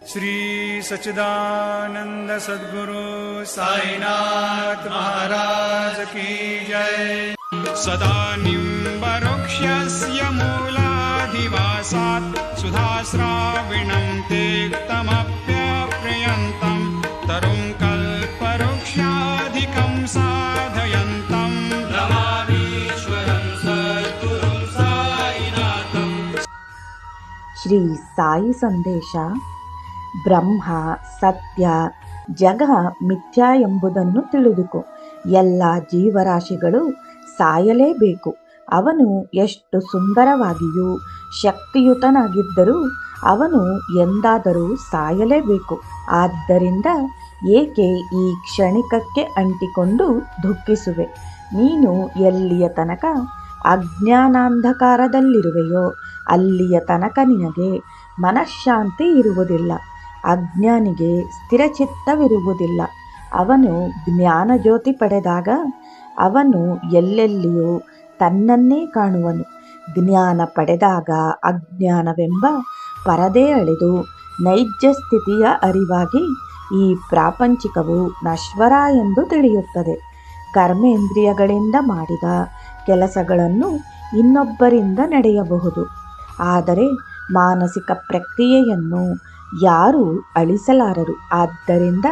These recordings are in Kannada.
श्री सच्चिदानंद सद्गुरु साईनाथ महाराज की जय। सदा निम्बवृक्षस्य मूलाधिवासात् सुधाश्राविणं तेक्तमप्यप्रियन्तं तरुं कल्पवृक्षाधिकं साधयन्तं नमामीश्वरं सद्गुरुं साईनाथं। ಶ್ರೀ ಸಾಯಿ ಸಂದೇಶ. ಬ್ರಹ್ಮ ಸತ್ಯ, ಜಗ ಮಿಥ್ಯ ಎಂಬುದನ್ನು ತಿಳಿದುಕೋ. ಎಲ್ಲ ಜೀವರಾಶಿಗಳು ಸಾಯಲೇಬೇಕು. ಅವನು ಎಷ್ಟು ಸುಂದರವಾಗಿಯೂ ಶಕ್ತಿಯುತನಾಗಿದ್ದರೂ ಅವನು ಎಂದಾದರೂ ಸಾಯಲೇಬೇಕು. ಆದ್ದರಿಂದ ಏಕೆ ಈ ಕ್ಷಣಿಕಕ್ಕೆ ಅಂಟಿಕೊಂಡು ದುಃಖಿಸುವೆ? ನೀನು ಎಲ್ಲಿಯ ತನಕ ಅಜ್ಞಾನಾಂಧಕಾರದಲ್ಲಿರುವೆಯೋ ಅಲ್ಲಿಯ ತನಕ ನಿನಗೆ ಮನಃಶಾಂತಿ ಇರುವುದಿಲ್ಲ. ಅಜ್ಞಾನಿಗೆ ಸ್ಥಿರಚಿತ್ತವಿರುವುದಿಲ್ಲ. ಅವನು ಜ್ಞಾನಜ್ಯೋತಿ ಪಡೆದಾಗ ಅವನು ಎಲ್ಲೆಲ್ಲಿಯೂ ತನ್ನನ್ನೇ ಕಾಣುವನು. ಜ್ಞಾನ ಪಡೆದಾಗ ಅಜ್ಞಾನವೆಂಬ ಪರದೆ ಅಳೆದು ನೈಜ ಸ್ಥಿತಿಯ ಅರಿವಾಗಿ ಈ ಪ್ರಾಪಂಚಿಕವು ನಶ್ವರ ಎಂದು ತಿಳಿಯುತ್ತದೆ. ಕರ್ಮೇಂದ್ರಿಯಗಳಿಂದ ಮಾಡಿದ ಕೆಲಸಗಳನ್ನು ಇನ್ನೊಬ್ಬರಿಂದ ನಡೆಯಬಹುದು, ಆದರೆ ಮಾನಸಿಕ ಪ್ರಕ್ರಿಯೆಯನ್ನು ಯಾರೂ ಅಳಿಸಲಾರರು. ಆದ್ದರಿಂದ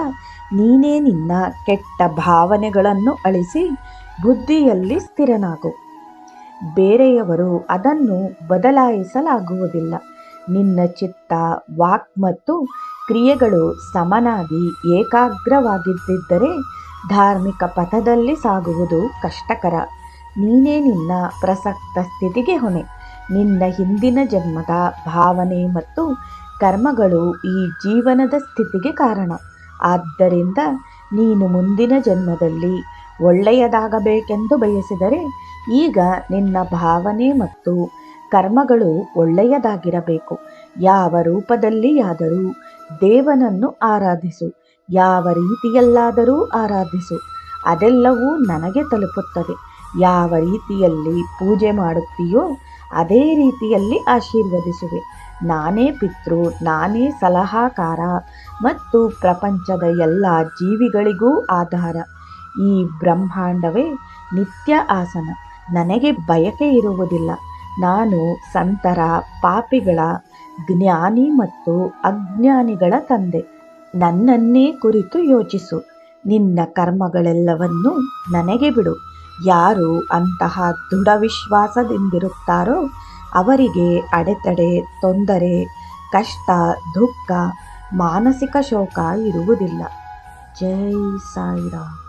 ನೀನೇ ನಿನ್ನ ಕೆಟ್ಟ ಭಾವನೆಗಳನ್ನು ಅಳಿಸಿ ಬುದ್ಧಿಯಲ್ಲಿ ಸ್ಥಿರನಾಗು. ಬೇರೆಯವರು ಅದನ್ನು ಬದಲಾಯಿಸಲಾಗುವುದಿಲ್ಲ. ನಿನ್ನ ಚಿತ್ತ, ವಾಕ್ ಮತ್ತು ಕ್ರಿಯೆಗಳು ಸಮನಾಗಿ ಏಕಾಗ್ರವಾಗಿದ್ದರೆ ಧಾರ್ಮಿಕ ಪಥದಲ್ಲಿ ಸಾಗುವುದು ಕಷ್ಟಕರ. ನೀನೇ ನಿನ್ನ ಪ್ರಸಕ್ತ ಸ್ಥಿತಿಗೆ ಹೊಣೆ. ನಿನ್ನ ಹಿಂದಿನ ಜನ್ಮದ ಭಾವನೆ ಮತ್ತು ಕರ್ಮಗಳು ಈ ಜೀವನದ ಸ್ಥಿತಿಗೆ ಕಾರಣ. ಆದ್ದರಿಂದ ನೀನು ಮುಂದಿನ ಜನ್ಮದಲ್ಲಿ ಒಳ್ಳೆಯದಾಗಬೇಕೆಂದು ಬಯಸಿದರೆ ಈಗ ನಿನ್ನ ಭಾವನೆ ಮತ್ತು ಕರ್ಮಗಳು ಒಳ್ಳೆಯದಾಗಿರಬೇಕು. ಯಾವ ರೂಪದಲ್ಲಿಯಾದರೂ ದೇವನನ್ನು ಆರಾಧಿಸು, ಯಾವ ರೀತಿಯಲ್ಲಾದರೂ ಆರಾಧಿಸು, ಅದೆಲ್ಲವೂ ನನಗೆ ತಲುಪುತ್ತದೆ. ಯಾವ ರೀತಿಯಲ್ಲಿ ಪೂಜೆ ಮಾಡುತ್ತೀಯೋ ಅದೇ ರೀತಿಯಲ್ಲಿ ಆಶೀರ್ವದಿಸುವೆ. ನಾನೇ ಪಿತೃ, ನಾನೇ ಸಲಹಾಕಾರ ಮತ್ತು ಪ್ರಪಂಚದ ಎಲ್ಲ ಜೀವಿಗಳಿಗೂ ಆಧಾರ. ಈ ಬ್ರಹ್ಮಾಂಡವೇ ನಿತ್ಯ ಆಸನ. ನನಗೆ ಬಯಕೆ ಇರುವುದಿಲ್ಲ. ನಾನು ಸಂತರ, ಪಾಪಿಗಳ, ಜ್ಞಾನಿ ಮತ್ತು ಅಜ್ಞಾನಿಗಳ ತಂದೆ. ನನ್ನನ್ನೇ ಕುರಿತು ಯೋಚಿಸು. ನಿನ್ನ ಕರ್ಮಗಳೆಲ್ಲವನ್ನೂ ನನಗೆ ಬಿಡು. ಯಾರು ಅಂತಹ ದೃಢ ವಿಶ್ವಾಸದಿಂದಿರುತ್ತಾರೋ ಅವರಿಗೆ ಅಡೆತಡೆ, ತೊಂದರೆ, ಕಷ್ಟ, ದುಃಖ, ಮಾನಸಿಕ ಶೋಕ ಇರುವುದಿಲ್ಲ. ಜೈ ಸಾಯಿರಾಮ್.